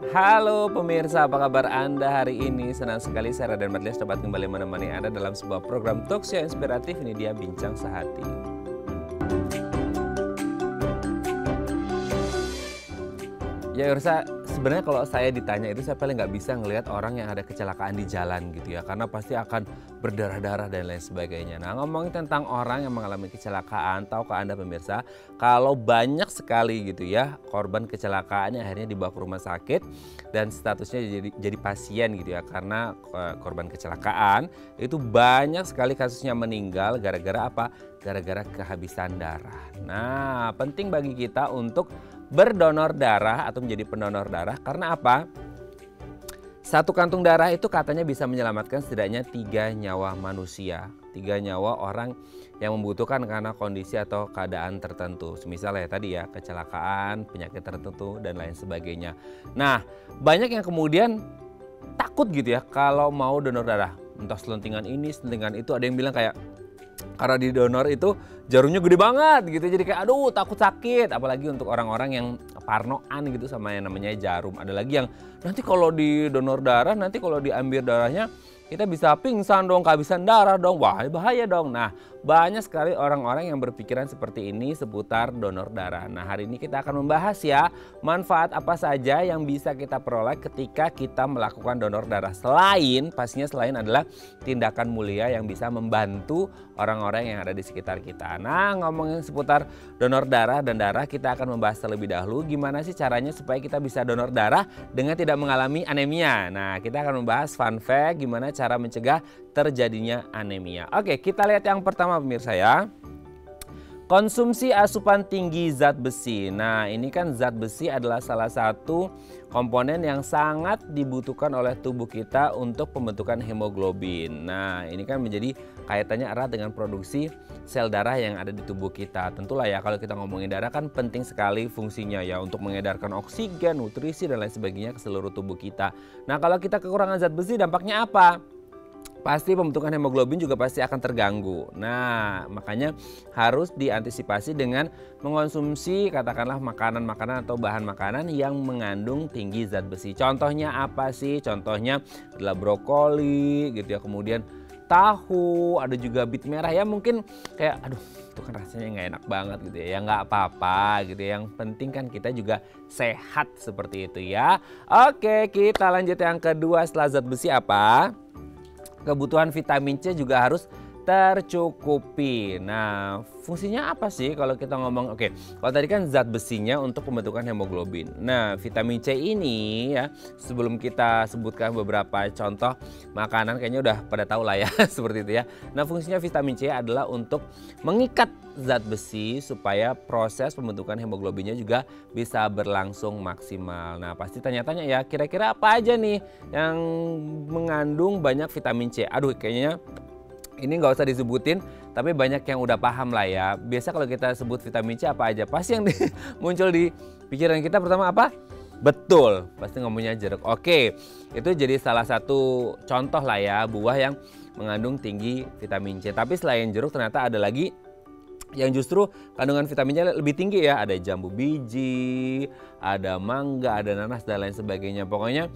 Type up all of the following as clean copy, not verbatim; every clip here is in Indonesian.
Halo pemirsa, apa kabar Anda hari ini? Senang sekali saya Raden Madlias dapat kembali menemani Anda dalam sebuah program talkshow inspiratif. Ini dia Bincang Sehati. Ya pemirsa, sebenarnya kalau saya ditanya itu saya paling nggak bisa ngelihat orang yang ada kecelakaan di jalan gitu ya. Karena pasti akan berdarah-darah dan lain sebagainya. Nah, ngomongin tentang orang yang mengalami kecelakaan, tahukah Anda pemirsa, kalau banyak sekali gitu ya korban kecelakaan yang akhirnya dibawa ke rumah sakit dan statusnya jadi pasien gitu ya. Karena korban kecelakaan itu banyak sekali kasusnya meninggal gara-gara apa? Gara-gara kehabisan darah. Nah, penting bagi kita untuk berdonor darah atau menjadi pendonor darah karena apa? Satu kantung darah itu katanya bisa menyelamatkan setidaknya 3 nyawa manusia. 3 nyawa orang yang membutuhkan karena kondisi atau keadaan tertentu. Misalnya tadi ya kecelakaan, penyakit tertentu dan lain sebagainya. Nah, banyak yang kemudian takut gitu ya kalau mau donor darah. Entah selentingan ini, selentingan itu, ada yang bilang kayak karena di donor itu jarumnya gede banget gitu, jadi kayak aduh takut sakit, apalagi untuk orang-orang yang parnoan gitu sama yang namanya jarum. Ada lagi yang nanti kalau di donor darah, nanti kalau diambil darahnya kita bisa pingsan dong, kehabisan darah dong, wah bahaya dong. Nah, banyak sekali orang-orang yang berpikiran seperti ini seputar donor darah. Nah, hari ini kita akan membahas ya manfaat apa saja yang bisa kita peroleh ketika kita melakukan donor darah. Pastinya selain adalah tindakan mulia yang bisa membantu orang-orang yang ada di sekitar kita. Nah, ngomongin seputar donor darah dan darah, kita akan membahas terlebih dahulu gimana sih caranya supaya kita bisa donor darah dengan tidak mengalami anemia. Nah, kita akan membahas fun fact gimana cara mencegah terjadinya anemia. Oke, kita lihat yang pertama pemirsa ya. Konsumsi asupan tinggi zat besi. Nah, ini kan zat besi adalah salah satu komponen yang sangat dibutuhkan oleh tubuh kita untuk pembentukan hemoglobin. Nah, ini kan menjadi kaitannya erat dengan produksi sel darah yang ada di tubuh kita. Tentulah ya kalau kita ngomongin darah kan penting sekali fungsinya ya untuk mengedarkan oksigen, nutrisi dan lain sebagainya ke seluruh tubuh kita. Nah, kalau kita kekurangan zat besi dampaknya apa? Pasti pembentukan hemoglobin juga pasti akan terganggu. Nah, makanya harus diantisipasi dengan mengonsumsi katakanlah makanan-makanan atau bahan makanan yang mengandung tinggi zat besi. Contohnya apa sih? Contohnya adalah brokoli gitu ya, kemudian tahu, ada juga bit merah ya, mungkin kayak aduh itu kan rasanya nggak enak banget gitu ya. Ya nggak apa-apa gitu ya. Yang penting kan kita juga sehat seperti itu ya. Oke, kita lanjut yang kedua setelah zat besi apa? Kebutuhan vitamin C juga harus tercukupi. Nah, fungsinya apa sih kalau kita ngomong? Oke, kalau tadi kan zat besinya untuk pembentukan hemoglobin. Nah, vitamin C ini ya, sebelum kita sebutkan beberapa contoh makanan, kayaknya udah pada tahu lah ya seperti itu ya. Nah, fungsinya vitamin C adalah untuk mengikat zat besi supaya proses pembentukan hemoglobinnya juga bisa berlangsung maksimal. Nah, pasti tanya-tanya ya, kira-kira apa aja nih yang mengandung banyak vitamin C? Aduh, kayaknya ini nggak usah disebutin, tapi banyak yang udah paham lah ya. Biasa kalau kita sebut vitamin C apa aja, pasti yang muncul di pikiran kita pertama apa? Betul, pasti ngomongnya jeruk. Oke, itu jadi salah satu contoh lah ya, buah yang mengandung tinggi vitamin C. Tapi selain jeruk ternyata ada lagi yang justru kandungan vitaminnya lebih tinggi ya. Ada jambu biji, ada mangga, ada nanas dan lain sebagainya. Pokoknya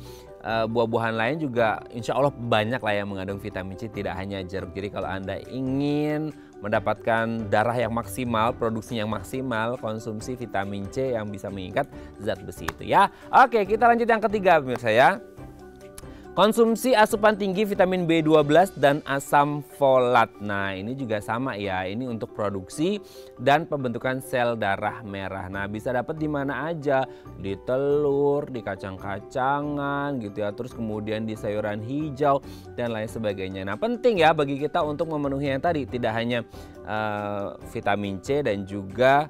buah-buahan lain juga insya Allah banyak lah yang mengandung vitamin C, tidak hanya jeruk. Jadi kalau Anda ingin mendapatkan darah yang maksimal, produksi yang maksimal, konsumsi vitamin C yang bisa mengikat zat besi itu ya. Oke, kita lanjut yang ketiga pemirsa ya. Konsumsi asupan tinggi vitamin B12 dan asam folat. Nah, ini juga sama ya. Ini untuk produksi dan pembentukan sel darah merah. Nah, bisa dapat di mana aja? Di telur, di kacang-kacangan gitu ya. Terus kemudian di sayuran hijau dan lain sebagainya. Nah, penting ya bagi kita untuk memenuhi yang tadi. Tidak hanya vitamin C dan juga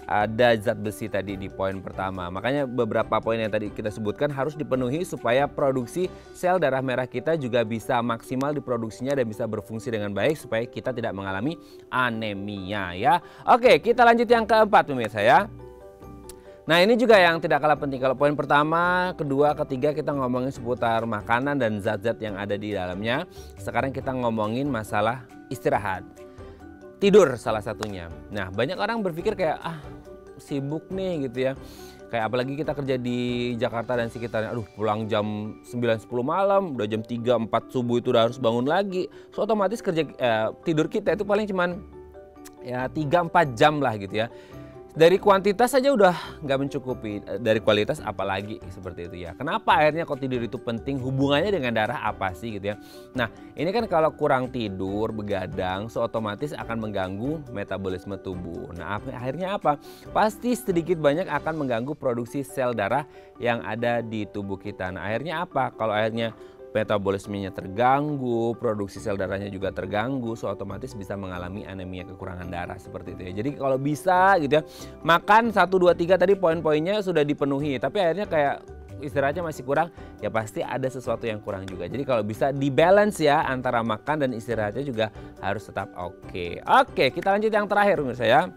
ada zat besi tadi di poin pertama. Makanya beberapa poin yang tadi kita sebutkan harus dipenuhi supaya produksi sel darah merah kita juga bisa maksimal diproduksinya dan bisa berfungsi dengan baik supaya kita tidak mengalami anemia ya. Oke, kita lanjut yang keempat pemirsa ya. Nah, ini juga yang tidak kalah penting. Kalau poin pertama, kedua, ketiga kita ngomongin seputar makanan dan zat-zat yang ada di dalamnya. Sekarang kita ngomongin masalah istirahat. Tidur salah satunya. Nah, banyak orang berpikir kayak sibuk nih gitu ya. Kayak apalagi kita kerja di Jakarta dan sekitarnya, aduh pulang jam 9-10 malam, udah jam 3-4 subuh itu udah harus bangun lagi. So otomatis tidur kita itu paling cuman ya 3-4 jam lah gitu ya. Dari kuantitas saja udah nggak mencukupi, dari kualitas apalagi seperti itu ya. Kenapa akhirnya kok tidur itu penting, hubungannya dengan darah apa sih gitu ya. Nah ini kan kalau kurang tidur, begadang, so otomatis akan mengganggu metabolisme tubuh. Nah akhirnya apa? Pasti sedikit banyak akan mengganggu produksi sel darah yang ada di tubuh kita. Nah akhirnya apa? Kalau akhirnya metabolismenya terganggu, produksi sel darahnya juga terganggu, so otomatis bisa mengalami anemia, kekurangan darah seperti itu ya. Jadi kalau bisa gitu ya, makan 1, 2, 3 tadi poin-poinnya sudah dipenuhi, tapi akhirnya kayak istirahatnya masih kurang, ya pasti ada sesuatu yang kurang juga. Jadi kalau bisa di-balance ya antara makan dan istirahatnya juga harus tetap oke. Oke, kita lanjut yang terakhir pemirsa ya.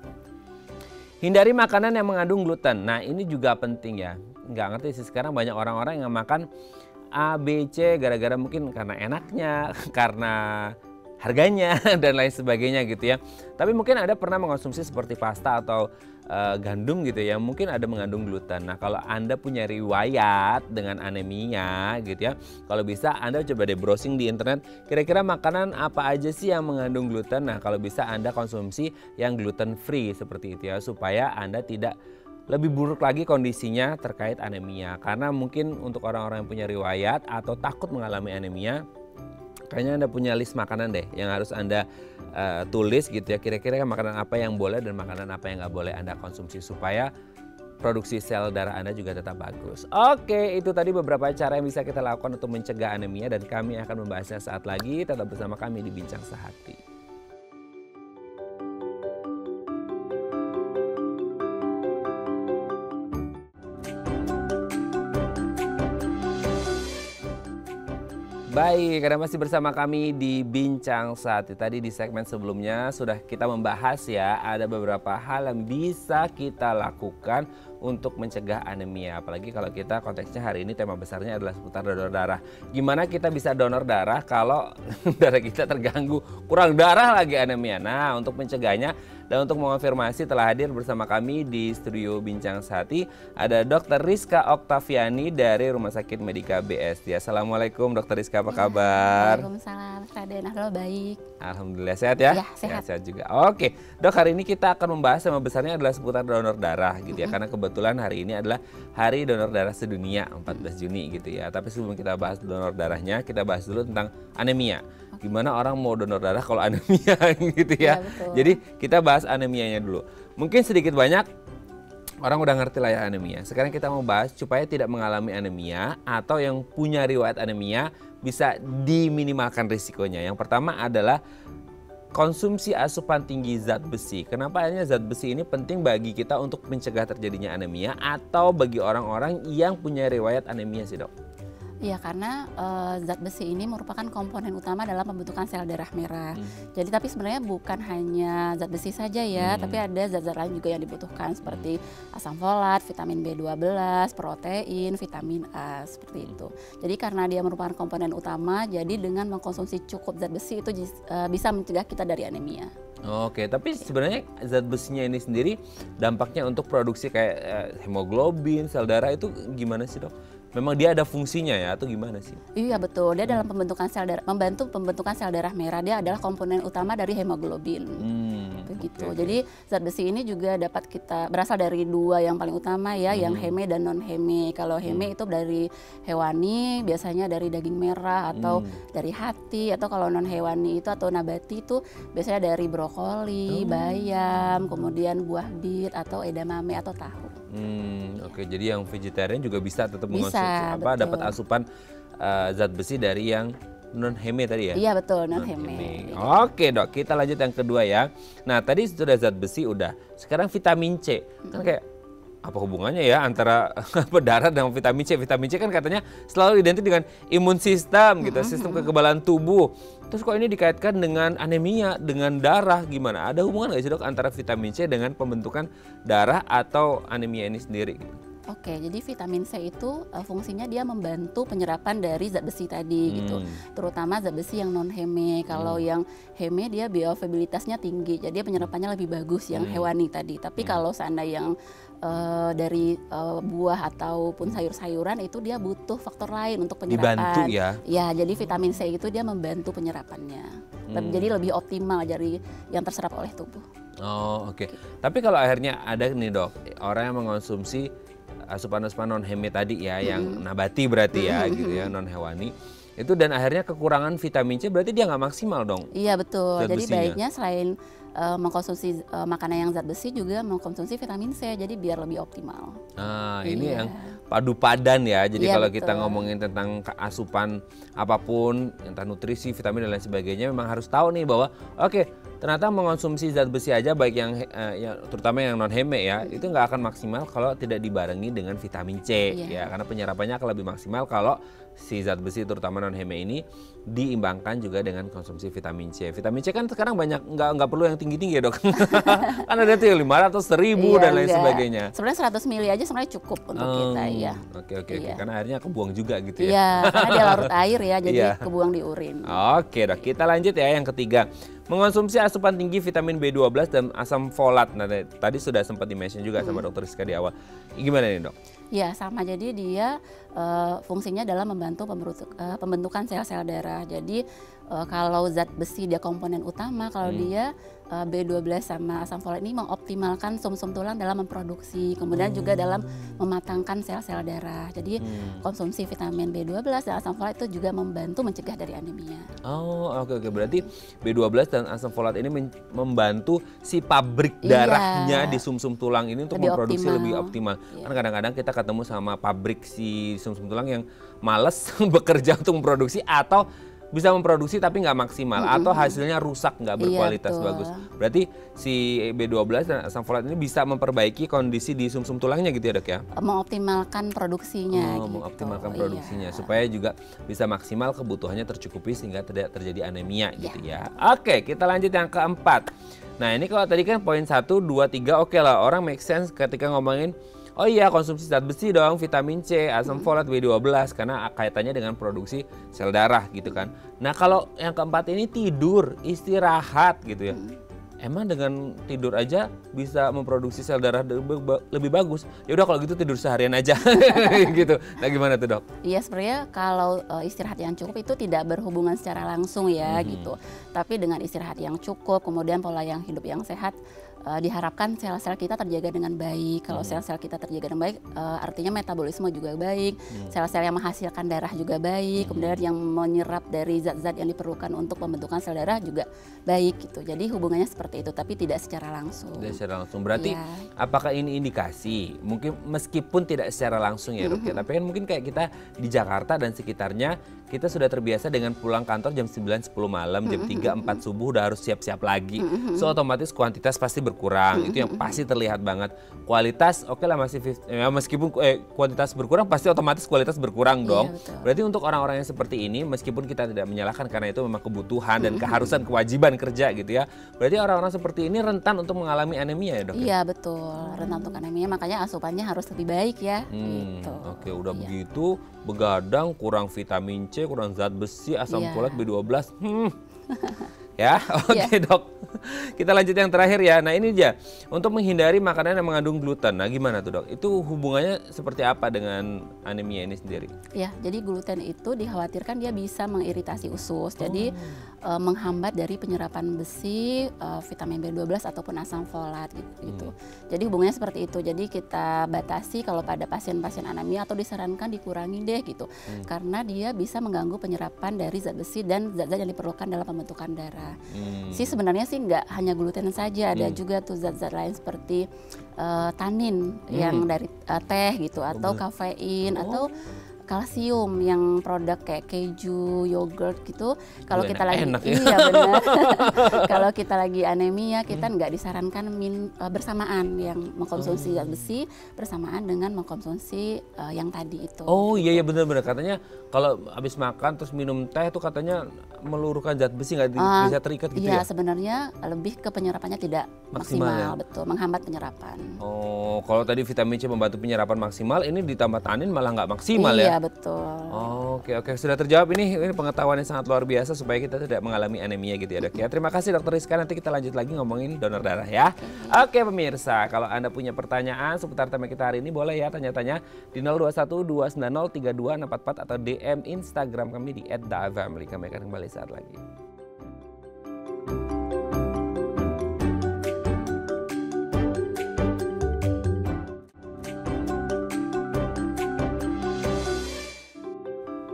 Hindari makanan yang mengandung gluten. Nah ini juga penting ya. Nggak ngerti sih sekarang banyak orang-orang yang makan A, B, C gara-gara mungkin karena enaknya, karena harganya dan lain sebagainya gitu ya. Tapi mungkin Anda pernah mengonsumsi seperti pasta atau gandum gitu ya, mungkin ada mengandung gluten. Nah kalau Anda punya riwayat dengan anemia gitu ya, kalau bisa Anda coba deh browsing di internet, kira-kira makanan apa aja sih yang mengandung gluten. Nah kalau bisa Anda konsumsi yang gluten free seperti itu ya, supaya Anda tidak lebih buruk lagi kondisinya terkait anemia. Karena mungkin untuk orang-orang yang punya riwayat atau takut mengalami anemia, kayaknya Anda punya list makanan deh yang harus Anda tulis gitu ya. Kira-kira makanan apa yang boleh dan makanan apa yang nggak boleh Anda konsumsi supaya produksi sel darah Anda juga tetap bagus. Oke, itu tadi beberapa cara yang bisa kita lakukan untuk mencegah anemia dan kami akan membahasnya saat lagi. Tetap bersama kami di Bincang Sehati. Baik, karena masih bersama kami di Bincang Sehati. Tadi di segmen sebelumnya sudah kita membahas ya, ada beberapa hal yang bisa kita lakukan untuk mencegah anemia. Apalagi kalau kita konteksnya hari ini tema besarnya adalah seputar donor darah. Gimana kita bisa donor darah kalau darah kita terganggu, kurang darah lagi anemia. Nah, untuk mencegahnya dan untuk mengonfirmasi telah hadir bersama kami di studio Bincang Sehati ada Dr. Rizka Oktaviani dari Rumah Sakit Medika BSD. Assalamualaikum Dr. Rizka, apa kabar? Waalaikumsalam, Raden. Halo, baik. Alhamdulillah sehat ya? Ya, sehat. Sehat juga. Oke, Dok, hari ini kita akan membahas tema besarnya adalah seputar donor darah gitu ya. Karena kebetulan hari ini adalah Hari Donor Darah Sedunia 14 Juni gitu ya. Tapi sebelum kita bahas donor darahnya, kita bahas dulu tentang anemia. Gimana orang mau donor darah kalau anemia gitu ya. Betul. Jadi kita bahas anemianya dulu. Mungkin sedikit banyak orang udah ngerti lah ya anemia. Sekarang kita mau bahas supaya tidak mengalami anemia atau yang punya riwayat anemia bisa diminimalkan risikonya. Yang pertama adalah konsumsi asupan tinggi zat besi. Kenapa akhirnya zat besi ini penting bagi kita untuk mencegah terjadinya anemia atau bagi orang-orang yang punya riwayat anemia sih, Dok? Iya, karena zat besi ini merupakan komponen utama dalam pembentukan sel darah merah. Jadi tapi sebenarnya bukan hanya zat besi saja ya, tapi ada zat-zat lain juga yang dibutuhkan seperti asam folat, vitamin B12, protein, vitamin A, seperti itu. Jadi karena dia merupakan komponen utama, jadi dengan mengkonsumsi cukup zat besi itu bisa mencegah kita dari anemia. Oke, tapi sebenarnya zat besinya ini sendiri dampaknya untuk produksi kayak hemoglobin, sel darah itu gimana sih, Dok? Memang dia ada fungsinya ya atau gimana sih? Iya betul, dia dalam pembentukan sel darah, membantu pembentukan sel darah merah. Dia adalah komponen utama dari hemoglobin. Begitu. Okay. Jadi zat besi ini juga dapat kita berasal dari dua yang paling utama ya, yang heme dan non heme. Kalau heme itu dari hewani, biasanya dari daging merah atau dari hati, atau kalau non hewani itu atau nabati itu biasanya dari brokoli, bayam, kemudian buah bit atau edamame atau tahu. Oke, jadi yang vegetarian juga bisa tetap mengonsumsi dapat asupan zat besi dari yang non heme tadi ya? Iya betul, non heme. Oke, Dok, kita lanjut yang kedua ya. Nah, tadi sudah zat besi udah. Sekarang vitamin C. Kan kayak apa hubungannya ya antara darah dan vitamin C? Vitamin C kan katanya selalu identik dengan imun sistem gitu, sistem kekebalan tubuh. Terus kok ini dikaitkan dengan anemia, dengan darah, gimana? Ada hubungan nggak sih, Dok, antara vitamin C dengan pembentukan darah atau anemia ini sendiri? Oke, jadi vitamin C itu fungsinya dia membantu penyerapan dari zat besi tadi gitu. Terutama zat besi yang non heme. Kalau yang heme dia bioavailabilitasnya tinggi, jadi penyerapannya lebih bagus yang hewani tadi. Tapi kalau seandainya yang dari buah ataupun sayur-sayuran itu dia butuh faktor lain untuk penyerapan. Dibantu ya? Ya, jadi vitamin C itu dia membantu penyerapannya. Jadi lebih optimal dari yang terserap oleh tubuh. Oh oke. Tapi kalau akhirnya ada nih dok, orang yang mengkonsumsi asupan-asupan non heme tadi ya, yang nabati berarti ya gitu ya, non hewani. Itu dan akhirnya kekurangan vitamin C berarti dia nggak maksimal dong? Iya betul, Zat jadi besinya. baiknya selain mengkonsumsi makanan yang zat besi juga mengkonsumsi vitamin C, jadi biar lebih optimal. Nah ini Iya. yang padu padan ya, jadi Iya, kalau kita betul. ngomongin tentang asupan apapun, entah nutrisi, vitamin dan lain sebagainya, memang harus tahu nih bahwa oke, ternyata mengonsumsi zat besi aja baik yang terutama yang non heme ya, itu nggak akan maksimal kalau tidak dibarengi dengan vitamin C ya, karena penyerapannya akan lebih maksimal kalau si zat besi terutama non heme ini diimbangkan juga dengan konsumsi vitamin C. Vitamin C kan sekarang banyak nggak perlu yang tinggi-tinggi ya dok. Kan ada tuh yang 500, 1000 dan lain sebagainya. Sebenarnya 100 mili aja sebenarnya cukup untuk kita ya. Oke, Iya. karena akhirnya kebuang juga gitu ya. Iya, karena dia larut air ya, jadi Iya. kebuang di urin. Oke dok, kita lanjut ya yang ketiga. Mengonsumsi asupan tinggi vitamin B12 dan asam folat. Nah tadi sudah sempat di-mention juga sama dokter Rizka di awal. Gimana nih dok? Ya sama, jadi dia fungsinya adalah membantu pembentukan sel-sel darah. Jadi kalau zat besi dia komponen utama, kalau dia B12 sama asam folat ini mengoptimalkan sumsum tulang dalam memproduksi, kemudian juga dalam mematangkan sel-sel darah. Jadi konsumsi vitamin B12 dan asam folat itu juga membantu mencegah dari anemia. Oh oke, berarti B12 dan asam folat ini membantu si pabrik darahnya di sumsum tulang ini untuk Lebih memproduksi optimal. lebih optimal. Iya. Kan kadang-kadang kita ketemu sama pabrik si sumsum tulang yang males bekerja untuk memproduksi atau bisa memproduksi tapi nggak maksimal atau hasilnya rusak, nggak berkualitas betul. bagus. Berarti si B12 dan asam folat ini bisa memperbaiki kondisi di sumsum tulangnya gitu ya dok ya? Mengoptimalkan produksinya. Oh, gitu. mengoptimalkan Iya. produksinya supaya juga bisa maksimal kebutuhannya tercukupi sehingga tidak terjadi anemia gitu ya. Oke, kita lanjut yang keempat. Nah ini kalau tadi kan poin 1, 2, 3 oke lah, orang make sense ketika ngomongin oh iya konsumsi zat besi dong, vitamin C, asam folat, B12 karena kaitannya dengan produksi sel darah gitu kan. Nah kalau yang keempat ini tidur, istirahat gitu ya. Emang dengan tidur aja bisa memproduksi sel darah lebih bagus? Ya udah kalau gitu tidur seharian aja gitu. Nah gimana tuh dok? Iya sebenarnya kalau istirahat yang cukup itu tidak berhubungan secara langsung ya gitu. Tapi dengan istirahat yang cukup, kemudian pola yang hidup yang sehat, diharapkan sel-sel kita terjaga dengan baik. Kalau sel-sel kita terjaga dengan baik, artinya metabolisme juga baik, sel-sel yang menghasilkan darah juga baik, kemudian yang menyerap dari zat-zat yang diperlukan untuk pembentukan sel darah juga baik gitu. Jadi hubungannya seperti itu, tapi tidak secara langsung. Tidak secara langsung. Berarti Iya. apakah ini indikasi? Mungkin meskipun tidak secara langsung ya dok ya, tapi kan mungkin kayak kita di Jakarta dan sekitarnya kita sudah terbiasa dengan pulang kantor jam 9-10 malam, jam 3-4 subuh udah harus siap-siap lagi. So otomatis kuantitas pasti berkurang. Itu yang pasti terlihat banget. Kualitas oke lah masih ya, meskipun kuantitas berkurang pasti otomatis kualitas berkurang dong. Iya, betul. Berarti untuk orang-orang yang seperti ini meskipun kita tidak menyalahkan karena itu memang kebutuhan dan keharusan kewajiban kerja gitu ya. Berarti orang-orang seperti ini rentan untuk mengalami anemia ya dok? Iya betul, rentan untuk anemia, makanya asupannya harus lebih baik ya. Gitu. Oke, udah Iya. begitu begadang, kurang vitamin C, kurang zat besi, asam Iya. folat, B12. Ya, oke dok. Kita lanjut yang terakhir ya. Nah ini dia, untuk menghindari makanan yang mengandung gluten. Nah gimana tuh dok? Itu hubungannya seperti apa dengan anemia ini sendiri? Ya, jadi gluten itu dikhawatirkan dia bisa mengiritasi usus, jadi menghambat dari penyerapan besi, vitamin B12 ataupun asam folat gitu. Jadi hubungannya seperti itu. Jadi kita batasi kalau pada pasien-pasien anemia atau disarankan dikurangi deh gitu, karena dia bisa mengganggu penyerapan dari zat besi dan zat-zat yang diperlukan dalam pembentukan darah. Sebenarnya sih nggak hanya gluten saja, ada juga tuh zat-zat lain seperti tanin yang dari teh gitu, atau kafein atau kalsium yang produk kayak keju, yogurt gitu. Kalau kita lagi enak ya. iya benar. Kalau kita lagi anemia, kita nggak disarankan bersamaan yang mengkonsumsi zat besi bersamaan dengan mengkonsumsi yang tadi itu. Oh iya benar-benar, katanya kalau habis makan terus minum teh itu katanya meluruhkan zat besi nggak bisa terikat gitu ya? Iya, sebenarnya lebih ke penyerapannya tidak Maksimal maksimal, ya? betul, menghambat penyerapan. Oh, kalau tadi vitamin C membantu penyerapan maksimal, ini ditambah tanin malah nggak maksimal ya? Iya betul. Oh Oke, sudah terjawab ini pengetahuan yang sangat luar biasa supaya kita tidak mengalami anemia gitu ya dok ya. Terima kasih dokter Rizka, nanti kita lanjut lagi ngomongin donor darah ya. Oke pemirsa, kalau Anda punya pertanyaan seputar tema kita hari ini boleh ya tanya-tanya di 0212903244 atau DM Instagram kami di @daafamily. Kami akan kembali saat lagi.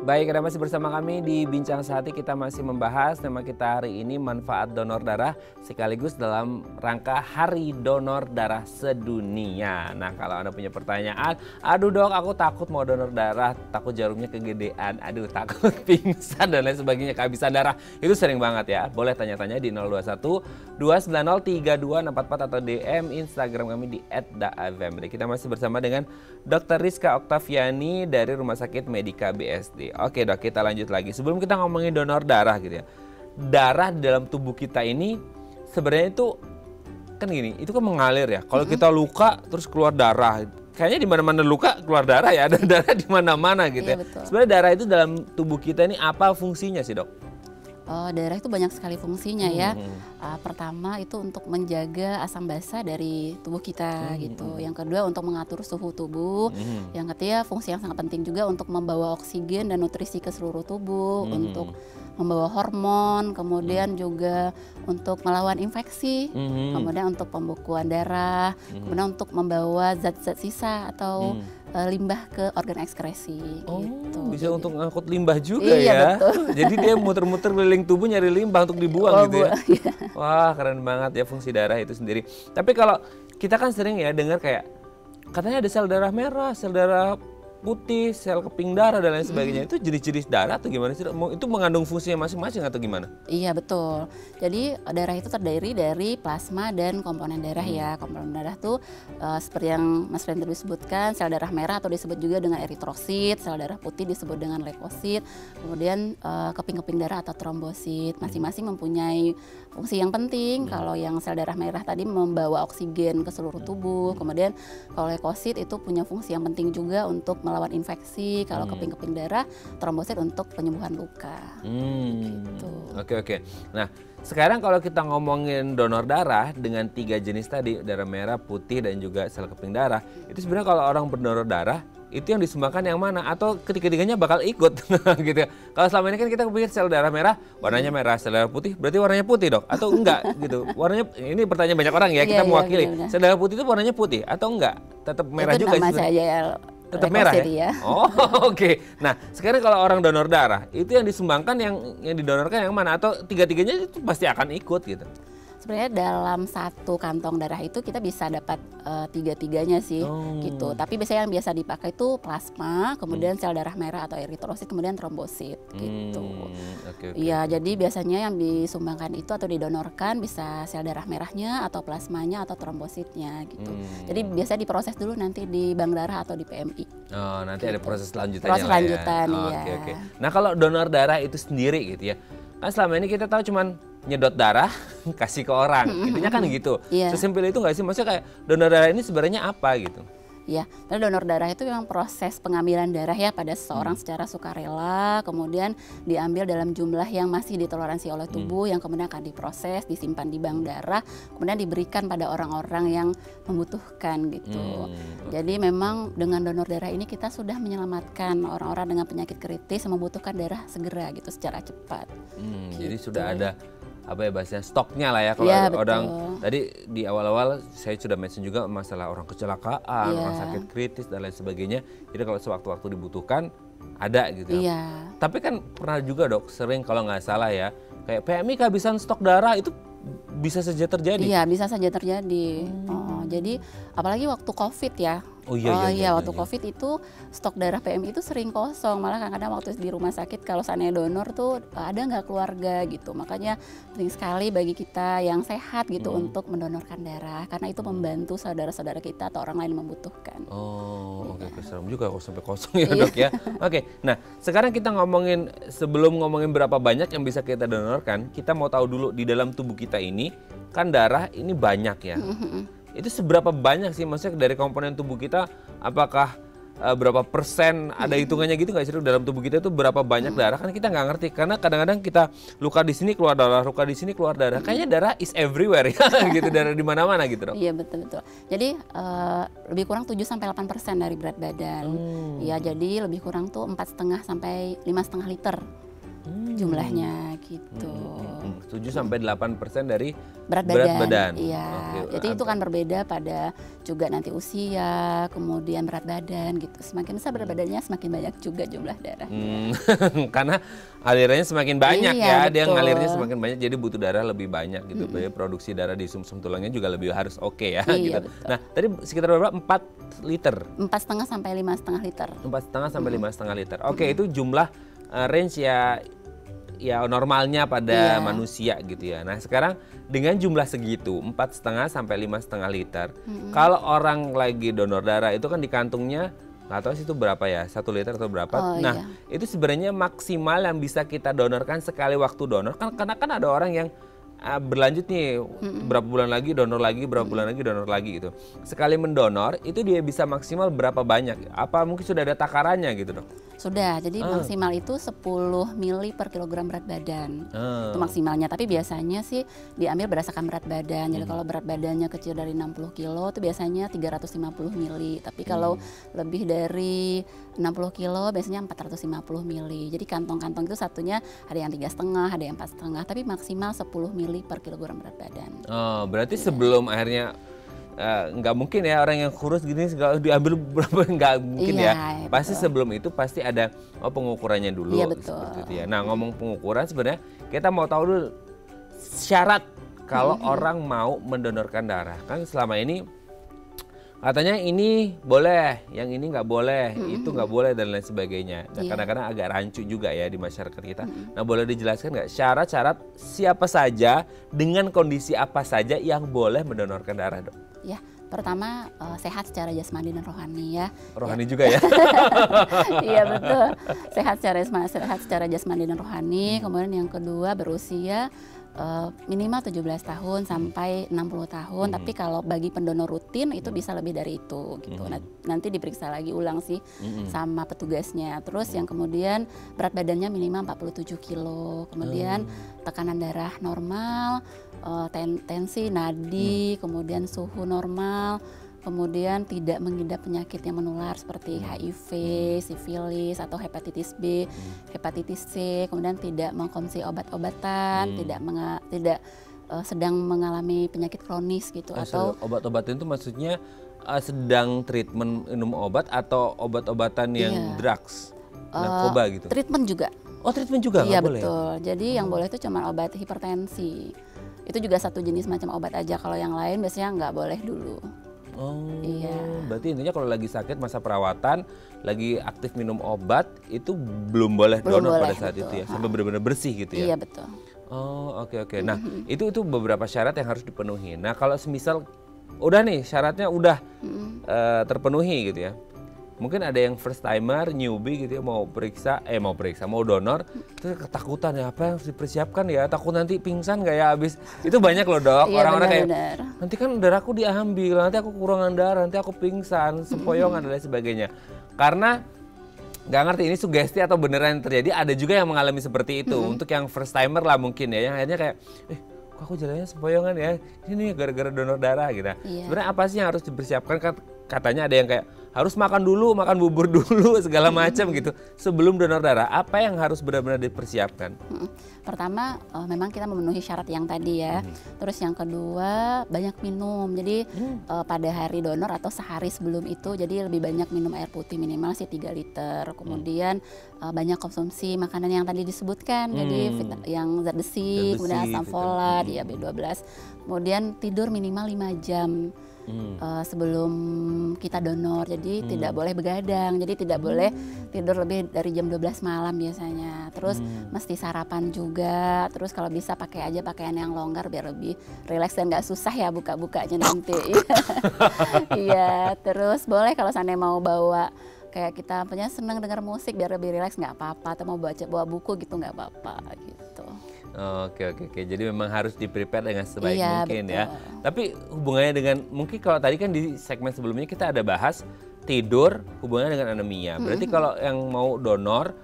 Baik, Anda masih bersama kami di Bincang Sehati. Kita masih membahas tema kita hari ini manfaat donor darah sekaligus dalam rangka Hari Donor Darah Sedunia. Nah, kalau Anda punya pertanyaan, aduh dok aku takut mau donor darah, takut jarumnya kegedean, aduh takut pingsan dan lain sebagainya, kehabisan darah. Itu sering banget ya. Boleh tanya-tanya di 0212903244 atau DM Instagram kami di @daafamily. Kita masih bersama dengan Dr. Rizka Oktaviani dari Rumah Sakit Medika BSD. Oke dok, kita lanjut lagi. Sebelum kita ngomongin donor darah gitu ya. Darah di dalam tubuh kita ini sebenarnya itu kan gini, itu kan mengalir ya. Kalau kita luka terus keluar darah. Kayaknya di mana-mana luka keluar darah ya, ada darah di mana-mana gitu ya. Sebenarnya darah itu dalam tubuh kita ini apa fungsinya sih dok? Darah itu banyak sekali fungsinya ya. Pertama itu untuk menjaga asam basa dari tubuh kita gitu. Yang kedua untuk mengatur suhu tubuh. Yang ketiga fungsi yang sangat penting juga untuk membawa oksigen dan nutrisi ke seluruh tubuh, untuk membawa hormon, kemudian juga untuk melawan infeksi, kemudian untuk pembekuan darah, kemudian untuk membawa zat-zat sisa atau limbah ke organ ekskresi gitu. Bisa jadi, untuk ngangkut limbah juga ya. Betul. Jadi dia muter-muter keliling tubuh nyari limbah untuk dibuang gitu ya. Iya. Wah, keren banget ya fungsi darah itu sendiri. Tapi kalau kita kan sering ya dengar kayak katanya ada sel darah merah, sel darah putih, sel keping darah dan lain sebagainya. Itu jenis-jenis darah atau gimana sih? Itu mengandung fungsinya masing-masing atau gimana? Iya betul. Jadi darah itu terdiri dari plasma dan komponen darah ya. Komponen darah tuh seperti yang Mas Rendra sebutkan, sel darah merah atau disebut juga dengan eritrosit, sel darah putih disebut dengan leukosit, kemudian keping-keping darah atau trombosit. Masing-masing mempunyai fungsi yang penting. Kalau yang sel darah merah tadi membawa oksigen ke seluruh tubuh, kemudian kalau leukosit itu punya fungsi yang penting juga untuk melawan infeksi, kalau keping-keping darah, trombosit untuk penyembuhan luka. Gitu. Oke. Nah, sekarang kalau kita ngomongin donor darah dengan 3 jenis tadi, darah merah, putih, dan juga sel keping darah, itu sebenarnya kalau orang berdonor darah, itu yang disumbangkan yang mana? Atau ketiga-tiganya bakal ikut gitu ya? Kalau selama ini kan kita pikir sel darah merah, warnanya merah, sel darah putih, berarti warnanya putih dok? Atau enggak gitu? Warnanya, ini pertanyaan banyak orang ya, kita mewakili. Sel darah putih itu warnanya putih atau enggak? Tetap merah itu juga nama saya tetap merah ya? Oh oke. Nah sekarang kalau orang donor darah, itu yang disumbangkan yang didonorkan yang mana? Atau tiga-tiganya itu pasti akan ikut gitu? Sebenarnya dalam satu kantong darah itu kita bisa dapat tiga-tiganya sih gitu. Tapi biasanya yang biasa dipakai itu plasma, kemudian sel darah merah atau eritrosit, kemudian trombosit gitu. Iya, jadi biasanya yang disumbangkan itu atau didonorkan bisa sel darah merahnya atau plasmanya atau trombositnya gitu. Jadi biasanya diproses dulu nanti di bank darah atau di PMI. Oh, nanti ada proses lanjutannya. Proses lanjutan, ya. Oke. Nah, kalau donor darah itu sendiri gitu ya. Kan selama ini kita tahu cuman nyedot darah kasih ke orang, intinya kan gitu. Sesimpel itu nggak sih? Maksudnya kayak donor darah ini sebenarnya apa gitu? Ya, donor darah itu memang proses pengambilan darah ya pada seseorang secara sukarela, kemudian diambil dalam jumlah yang masih ditoleransi oleh tubuh, yang kemudian akan diproses, disimpan di bank darah, kemudian diberikan pada orang-orang yang membutuhkan gitu. Jadi memang dengan donor darah ini kita sudah menyelamatkan orang-orang dengan penyakit kritis yang membutuhkan darah segera gitu secara cepat. Gitu. Jadi sudah ada apa ya bahasanya stoknya lah ya kalau orang tadi di awal-awal saya sudah mention juga masalah orang kecelakaan, orang sakit kritis dan lain sebagainya. Jadi kalau sewaktu-waktu dibutuhkan ada gitu. Tapi kan pernah juga dok sering kalau nggak salah ya kayak PMI kehabisan stok darah itu bisa saja terjadi. Iya bisa saja terjadi. Jadi apalagi waktu COVID ya. Waktu COVID itu stok darah PMI itu sering kosong, malah kadang-kadang waktu di rumah sakit kalau seandainya donor tuh ada nggak keluarga gitu. Makanya penting sekali bagi kita yang sehat gitu untuk mendonorkan darah karena itu membantu saudara-saudara kita atau orang lain yang membutuhkan. Oke, serem juga kok sampai kosong ya dok ya. Oke, nah sekarang kita sebelum ngomongin berapa banyak yang bisa kita donorkan, kita mau tahu dulu di dalam tubuh kita ini kan darah ini banyak ya. Itu seberapa banyak sih maksudnya dari komponen tubuh kita, apakah berapa persen, ada hitungannya gitu nggak sih Dok? Dalam tubuh kita itu berapa banyak darah? Kan kita nggak ngerti karena kadang-kadang kita luka di sini keluar darah, luka di sini keluar darah. Kayaknya darah is everywhere ya gitu, darah di mana-mana gitu Dok. Iya betul. Jadi lebih kurang 7-8% dari berat badan. Ya jadi lebih kurang tuh 4,5 sampai 5,5 liter jumlahnya gitu. 7-8% dari berat badan. Iya. Jadi itu kan berbeda pada juga nanti usia, kemudian berat badan gitu. Semakin besar berat badannya semakin banyak juga jumlah darah. Karena alirannya semakin banyak ya, betul. dia ngalirnya semakin banyak, jadi butuh darah lebih banyak gitu. Produksi darah di sumsum tulangnya juga lebih harus oke ya gitu. Betul. Nah tadi sekitar berapa? 4 liter? 4,5 sampai 5,5 liter. 4,5 sampai 5,5 liter. Oke, itu jumlah range ya normalnya pada manusia gitu ya. Nah sekarang dengan jumlah segitu 4,5 sampai 5,5 liter, kalau orang lagi donor darah itu kan di kantungnya nggak tahu sih itu berapa ya, 1 liter atau berapa. Itu sebenarnya maksimal yang bisa kita donorkan sekali waktu donor kan, karena kan ada orang yang berlanjut nih berapa bulan lagi donor lagi, berapa bulan lagi donor lagi gitu. Sekali mendonor itu dia bisa maksimal berapa banyak? Apa mungkin sudah ada takarannya gitu Dok? Sudah, jadi maksimal itu 10 mili per kilogram berat badan. Itu maksimalnya, tapi biasanya sih diambil berdasarkan berat badan. Jadi kalau berat badannya kecil dari 60 kilo itu biasanya 350 mili. Tapi kalau lebih dari 60 kilo biasanya 450 mili. Jadi kantong-kantong itu satunya ada yang 3,5, ada yang 4,5, tapi maksimal 10 mili per kilogram berat badan. Oh, berarti sebelum akhirnya nggak mungkin ya orang yang kurus gini diambil berapa, nggak mungkin ya. Pasti sebelum itu pasti ada pengukurannya dulu. Iya betul. Seperti itu ya. Nah ngomong pengukuran sebenarnya kita mau tahu dulu syarat kalau orang mau mendonorkan darah. Kan selama ini katanya ini boleh, yang ini nggak boleh, itu nggak boleh dan lain sebagainya. Nah, kadang-kadang agak rancu juga ya di masyarakat kita. Nah boleh dijelaskan nggak syarat-syarat siapa saja dengan kondisi apa saja yang boleh mendonorkan darah Dok? Ya, pertama sehat secara jasmani dan rohani ya. Rohani juga ya? Iya betul, sehat secara jasmani dan rohani. Kemudian yang kedua berusia minimal 17 tahun sampai 60 tahun. Tapi kalau bagi pendonor rutin itu bisa lebih dari itu gitu. Nanti diperiksa lagi ulang sih sama petugasnya. Terus yang kemudian berat badannya minimal 47 kilo. Kemudian tekanan darah normal, tensi, nadi, kemudian suhu normal. Kemudian tidak mengidap penyakit yang menular seperti HIV, sifilis atau hepatitis B, hepatitis C, kemudian tidak mengkonsumsi obat-obatan, tidak sedang mengalami penyakit kronis gitu atau obat-obatan itu maksudnya sedang treatment minum obat atau obat-obatan yang drugs, narkoba gitu. Treatment juga. Oh, treatment juga iya, nggak boleh. Betul. Jadi yang boleh itu cuma obat hipertensi. Itu juga satu jenis macam obat aja. Kalau yang lain biasanya nggak boleh dulu. Oh, berarti intinya kalau lagi sakit masa perawatan, lagi aktif minum obat, itu belum boleh donor pada saat itu ya, sampai benar-benar bersih gitu ya? Iya betul. Oh oke. Nah itu beberapa syarat yang harus dipenuhi. Nah kalau semisal udah nih syaratnya udah terpenuhi gitu ya, mungkin ada yang first timer, newbie gitu ya, mau donor, terus ketakutan ya, apa yang harus dipersiapkan ya, takut nanti pingsan nggak ya habis. Itu banyak loh Dok, orang-orang kayak nanti kan darahku diambil, nanti aku kekurangan darah, nanti aku pingsan, sempoyongan dan lain sebagainya. Karena nggak ngerti ini sugesti atau beneran terjadi, ada juga yang mengalami seperti itu. Untuk yang first timer lah mungkin ya, yang akhirnya kayak kok aku jalannya sempoyongan ya, ini gara-gara donor darah gitu. Sebenarnya apa sih yang harus dipersiapkan? Katanya ada yang kayak harus makan dulu, makan bubur dulu segala macam gitu sebelum donor darah. Apa yang harus benar-benar dipersiapkan? Pertama memang kita memenuhi syarat yang tadi ya. Terus yang kedua banyak minum. Jadi pada hari donor atau sehari sebelum itu jadi lebih banyak minum air putih, minimal sih 3 liter. Kemudian banyak konsumsi makanan yang tadi disebutkan. Jadi yang zat besi, kemudian asam folat, ya B12. Kemudian tidur minimal 5 jam. Sebelum kita donor, jadi tidak boleh begadang, jadi tidak boleh tidur lebih dari jam 12 malam biasanya. Terus mesti sarapan juga, terus kalau bisa pakai aja pakaian yang longgar biar lebih rileks dan nggak susah ya buka-bukanya nanti. Iya, terus boleh kalau seandainya mau bawa kayak kita punya senang dengar musik biar lebih rileks nggak apa-apa, atau mau bawa buku gitu nggak apa-apa gitu. Oke. Jadi memang harus di-prepare dengan sebaik mungkin betul. ya. Tapi hubungannya dengan, mungkin kalau tadi kan di segmen sebelumnya kita ada bahas tidur hubungannya dengan anemia. Berarti kalau yang mau donor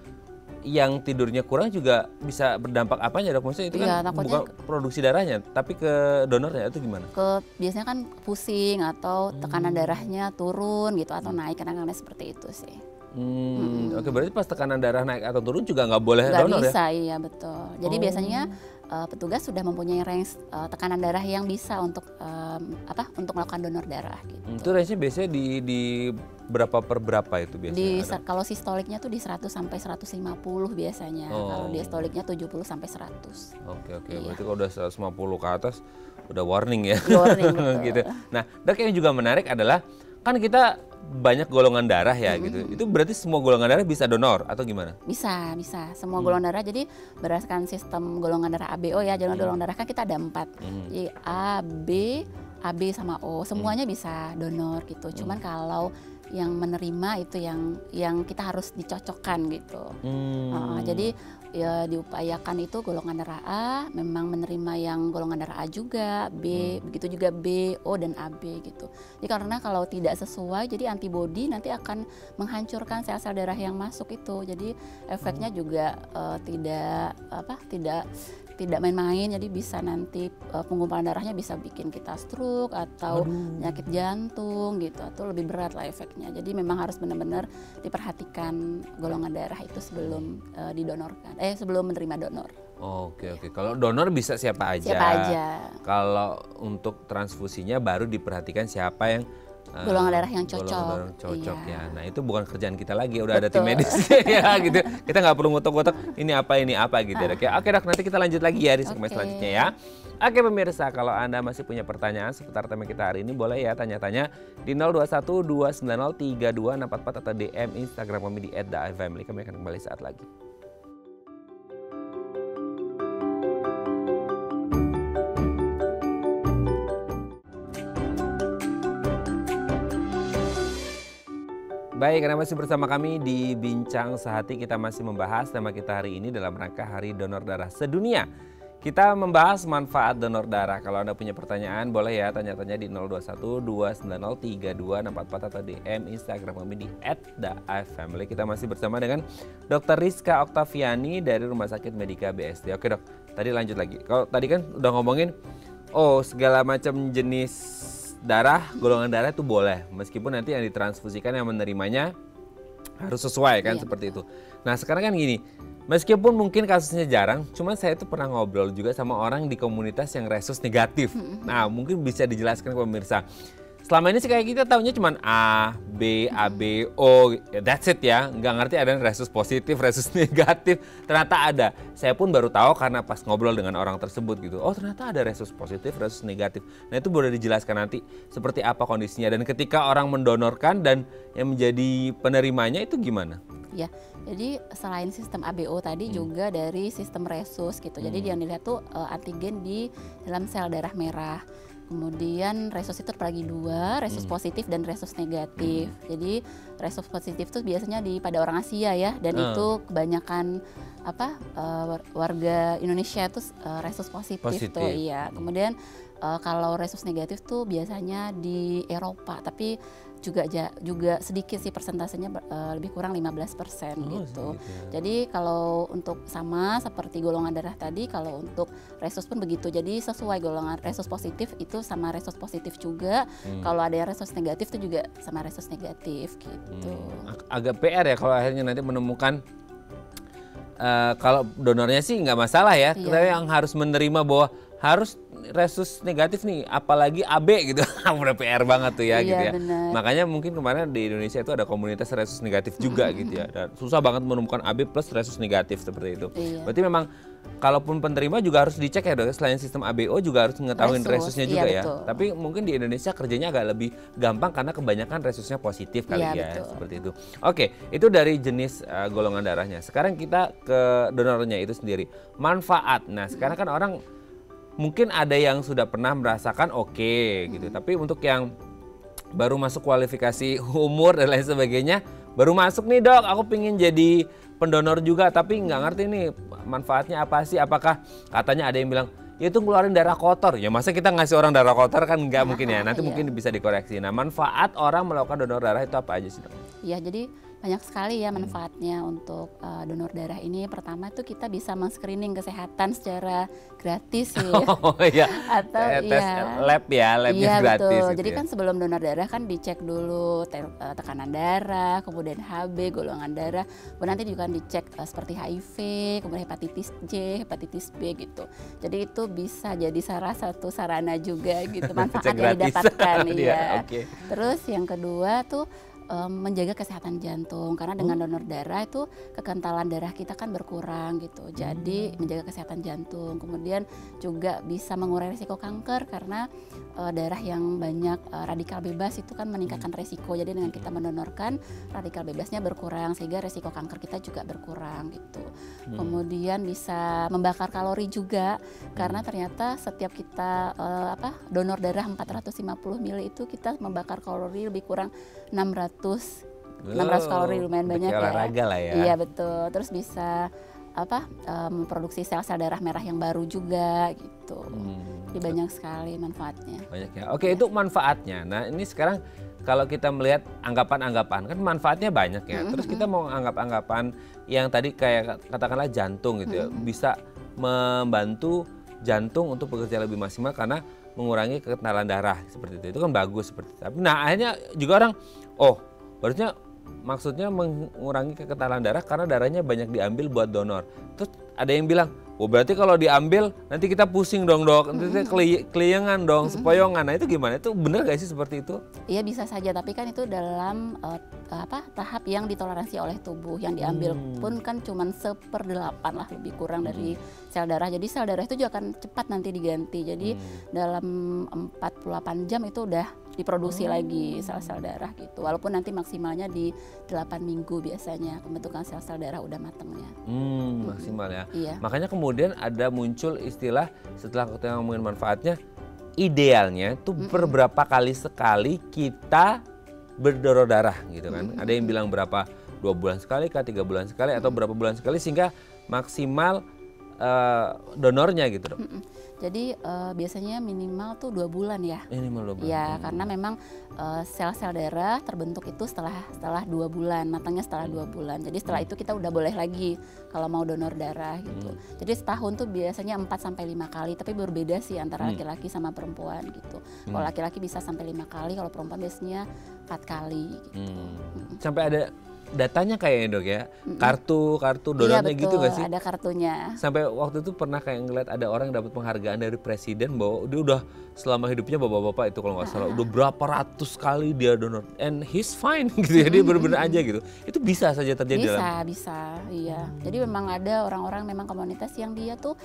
yang tidurnya kurang juga bisa berdampak apanya dok? Maksudnya itu kan bukan produksi darahnya, tapi ke donornya itu gimana? Biasanya kan pusing atau tekanan darahnya turun gitu atau naik, kadang-kadang seperti itu sih. Oke, berarti pas tekanan darah naik atau turun juga nggak boleh donor ya? Nggak bisa, iya betul. Jadi biasanya petugas sudah mempunyai range tekanan darah yang bisa untuk untuk melakukan donor darah. Gitu. Itu range-nya biasanya di berapa per berapa itu biasanya? Kalau sistoliknya tuh di 100 sampai 150 biasanya. Kalau diastoliknya 70 sampai 100. Oke. Iya. Berarti kalau udah 150 ke atas udah warning ya. Warning betul. Gitu. Nah, dok, yang juga menarik adalah kan kita banyak golongan darah ya gitu. Itu berarti semua golongan darah bisa donor atau gimana? Bisa. Semua golongan darah. Jadi berdasarkan sistem golongan darah ABO ya. Golongan darah kan kita ada 4. Jadi A, B, AB sama O. Semuanya bisa donor gitu. Cuman kalau yang menerima itu yang kita harus dicocokkan gitu. Jadi ya diupayakan itu golongan darah A memang menerima yang golongan darah A juga, B, begitu juga B, O dan AB gitu. Jadi karena kalau tidak sesuai, jadi antibodi nanti akan menghancurkan sel-sel darah yang masuk itu. Jadi efeknya juga tidak main-main, jadi bisa nanti penggumpalan darahnya bisa bikin kita stroke atau penyakit jantung gitu, atau lebih berat lah efeknya. Jadi memang harus benar-benar diperhatikan golongan darah itu sebelum didonorkan, sebelum menerima donor. Oke. Kalau donor bisa siapa aja. Kalau untuk transfusinya baru diperhatikan siapa yang golongan darah yang cocok. Ya. Nah itu bukan kerjaan kita lagi, udah ada tim medis ya gitu. Kita nggak perlu ngotok-ngotok ini apa gitu ya dok ya. Oke dok, nanti kita lanjut lagi ya di segmen selanjutnya ya. Oke pemirsa, kalau Anda masih punya pertanyaan seputar tema kita hari ini, boleh ya tanya-tanya di 021 290 3244 atau DM Instagram kami di @theifamily. Kami akan kembali saat lagi. Baik, karena masih bersama kami di Bincang Sehati, kita masih membahas tema kita hari ini dalam rangka Hari Donor Darah Sedunia. Kita membahas manfaat donor darah. Kalau Anda punya pertanyaan, boleh ya tanya-tanya di 021 290 3244 atau DM Instagram kami di @theifamily. Kita masih bersama dengan Dr. Rizka Oktaviani dari Rumah Sakit Medika BSD. Oke dok, tadi lanjut lagi. Kalau tadi kan udah ngomongin, segala macam jenis darah, golongan darah itu boleh, meskipun nanti yang ditransfusikan yang menerimanya harus sesuai kan, seperti itu. Nah sekarang kan gini, meskipun mungkin kasusnya jarang, cuman saya tuh pernah ngobrol juga sama orang di komunitas yang resus negatif. Nah mungkin bisa dijelaskan ke pemirsa. Selama ini sih kayak kita taunya cuma A, B, AB, O, that's it ya. Nggak ngerti ada resus positif, resus negatif. Ternyata ada. Saya pun baru tahu karena pas ngobrol dengan orang tersebut gitu. Oh ternyata ada resus positif, resus negatif. Nah itu boleh dijelaskan nanti seperti apa kondisinya. Dan ketika orang mendonorkan dan yang menjadi penerimanya itu gimana? Ya, jadi selain sistem ABO tadi juga dari sistem resus gitu. Jadi yang dilihat tuh antigen di dalam sel darah merah. Kemudian resus itu terbagi 2, resus positif dan resus negatif. Jadi resus positif itu biasanya pada orang Asia ya, dan itu kebanyakan warga Indonesia itu resus positif. Tuh iya. Kemudian kalau resus negatif tuh biasanya di Eropa, tapi juga sedikit sih persentasenya, lebih kurang 15% gitu. Jadi kalau untuk sama seperti golongan darah tadi, kalau untuk resus pun begitu. Jadi sesuai golongan resus positif itu sama resus positif juga. Kalau ada yang resus negatif itu juga sama resus negatif gitu. Agak PR ya kalau akhirnya nanti menemukan kalau donornya sih nggak masalah ya. Tapi yang harus menerima bahwa harus resus negatif nih, apalagi AB gitu. Udah PR banget tuh ya gitu ya. Bener. Makanya mungkin kemarin di Indonesia itu ada komunitas resus negatif juga gitu ya. Dan susah banget menemukan AB plus resus negatif seperti itu. Berarti memang kalaupun penerima juga harus dicek ya dok, selain sistem ABO juga harus mengetahui resusnya juga ya. Betul. Tapi mungkin di Indonesia kerjanya agak lebih gampang karena kebanyakan resusnya positif kali ya, seperti itu. Oke, itu dari jenis golongan darahnya. Sekarang kita ke donornya itu sendiri. Manfaat. Nah, sekarang kan orang mungkin ada yang sudah pernah merasakan gitu. Tapi untuk yang baru masuk kualifikasi umur dan lain sebagainya, baru masuk nih dok, aku pingin jadi pendonor juga, tapi nggak ngerti nih manfaatnya apa sih. Apakah katanya ada yang bilang yaitu ngeluarin darah kotor. Ya masa kita ngasih orang darah kotor kan nggak mungkin ya. Nanti mungkin bisa dikoreksi. Nah, manfaat orang melakukan donor darah itu apa aja sih, Dok? Iya, jadi banyak sekali ya manfaatnya untuk donor darah ini. Pertama itu kita bisa men-screening kesehatan secara gratis sih. Oh iya. Atau tes lab ya, labnya iya, gratis. betul. Gitu Jadi ya. kan sebelum donor darah kan dicek dulu tekanan darah, kemudian HB, golongan darah. Kemudian nanti juga dicek seperti HIV, kemudian hepatitis J, hepatitis B gitu. Jadi itu bisa jadi salah satu sarana juga gitu, manfaat yang didapatkan. Iya. Okay. Terus yang kedua tuh menjaga kesehatan jantung, karena dengan donor darah itu kekentalan darah kita kan berkurang gitu, jadi menjaga kesehatan jantung. Kemudian juga bisa mengurangi risiko kanker karena darah yang banyak radikal bebas itu kan meningkatkan risiko, jadi dengan kita mendonorkan radikal bebasnya berkurang sehingga risiko kanker kita juga berkurang gitu. Kemudian bisa membakar kalori juga karena ternyata setiap kita donor darah 450 ml itu kita membakar kalori lebih kurang 600 kalori, lumayan banyak ya. Olahraga lah ya. Iya betul. Terus bisa memproduksi sel-sel darah merah yang baru juga gitu. Jadi banyak sekali manfaatnya. Banyak ya. Oke, itu manfaatnya. Nah, ini sekarang kalau kita melihat anggapan-anggapan kan manfaatnya banyak ya. Terus kita mau anggapan-anggapan yang tadi kayak katakanlah jantung gitu ya. Bisa membantu jantung untuk bekerja lebih maksimal karena mengurangi kekentalan darah seperti itu. Itu kan bagus seperti itu. Tapi nah akhirnya juga orang harusnya maksudnya mengurangi kekentalan darah karena darahnya banyak diambil buat donor. Terus ada yang bilang, berarti kalau diambil nanti kita pusing dong dok, nanti keliengan dong, sepoyongan. Nah itu gimana? Itu benar gak sih seperti itu? Iya bisa saja, tapi kan itu dalam tahap yang ditoleransi oleh tubuh. Yang diambil pun kan cuma 1/8 lah, lebih kurang dari sel darah. Jadi sel darah itu juga akan cepat nanti diganti. Jadi dalam 48 jam itu udah diproduksi lagi sel-sel darah gitu. Walaupun nanti maksimalnya di 8 minggu biasanya pembentukan sel-sel darah udah matangnya. Maksimal ya. Iya. Makanya kemudian ada muncul istilah setelah kita ngomongin manfaatnya, idealnya tuh beberapa kali sekali kita berdonor darah gitu kan. Ada yang bilang berapa, 2 bulan sekali, 3 bulan sekali, atau berapa bulan sekali sehingga maksimal donornya gitu dok. Jadi biasanya minimal tuh 2 bulan ya. Minimal 2 bulan. Ya karena memang sel-sel darah terbentuk itu setelah 2 bulan, matangnya setelah 2 bulan. Jadi setelah itu kita udah boleh lagi kalau mau donor darah gitu. Jadi setahun tuh biasanya 4-5 kali, tapi berbeda sih antara laki-laki sama perempuan gitu. Kalau laki-laki bisa sampai 5 kali, kalau perempuan biasanya 4 kali gitu. Sampai ada datanya kayaknya dok ya, kartu donornya iya, betul, gitu gak sih? Ada kartunya. Sampai waktu itu pernah kayak ngeliat ada orang yang dapat penghargaan dari presiden bahwa dia udah selama hidupnya bapak-bapak itu kalau nggak salah udah berapa ratus kali dia donor, and he's fine gitu ya, dia bener-bener aja gitu. Itu bisa saja terjadi Bisa, iya. Jadi memang ada orang-orang, memang komunitas yang dia tuh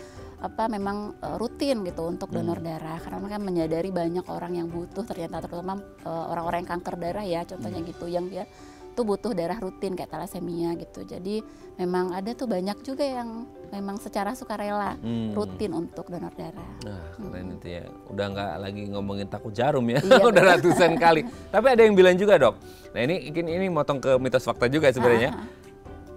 memang rutin gitu untuk donor darah karena mereka menyadari banyak orang yang butuh ternyata, terutama orang-orang yang kanker darah ya contohnya gitu, yang dia tuh butuh darah rutin kayak talasemia gitu. Jadi memang ada tuh banyak juga yang memang secara sukarela rutin untuk donor darah. Nah keren itu ya, udah nggak lagi ngomongin takut jarum ya, Iya, udah ratusan kali. Tapi ada yang bilang juga dok, nah ini motong ke mitos fakta juga sebenarnya.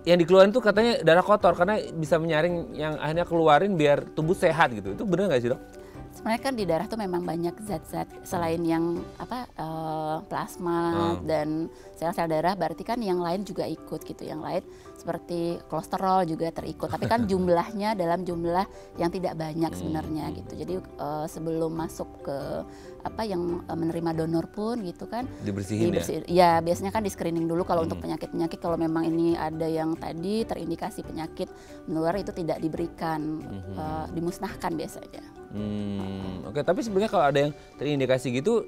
Yang dikeluarin tuh katanya darah kotor karena bisa menyaring yang akhirnya keluarin biar tubuh sehat gitu. Itu benar nggak sih dok? Sebenarnya kan di darah tuh memang banyak zat-zat selain yang plasma dan sel-sel darah, berarti kan yang lain juga ikut gitu. Yang lain seperti kolesterol juga terikut, tapi kan jumlahnya dalam jumlah yang tidak banyak sebenarnya gitu. Jadi sebelum masuk ke yang menerima donor pun gitu kan dibersihin ya biasanya kan di screening dulu kalau untuk penyakit-penyakit, kalau memang ini ada yang tadi terindikasi penyakit menular itu tidak diberikan, dimusnahkan biasanya. Oke, tapi sebenarnya kalau ada yang terindikasi gitu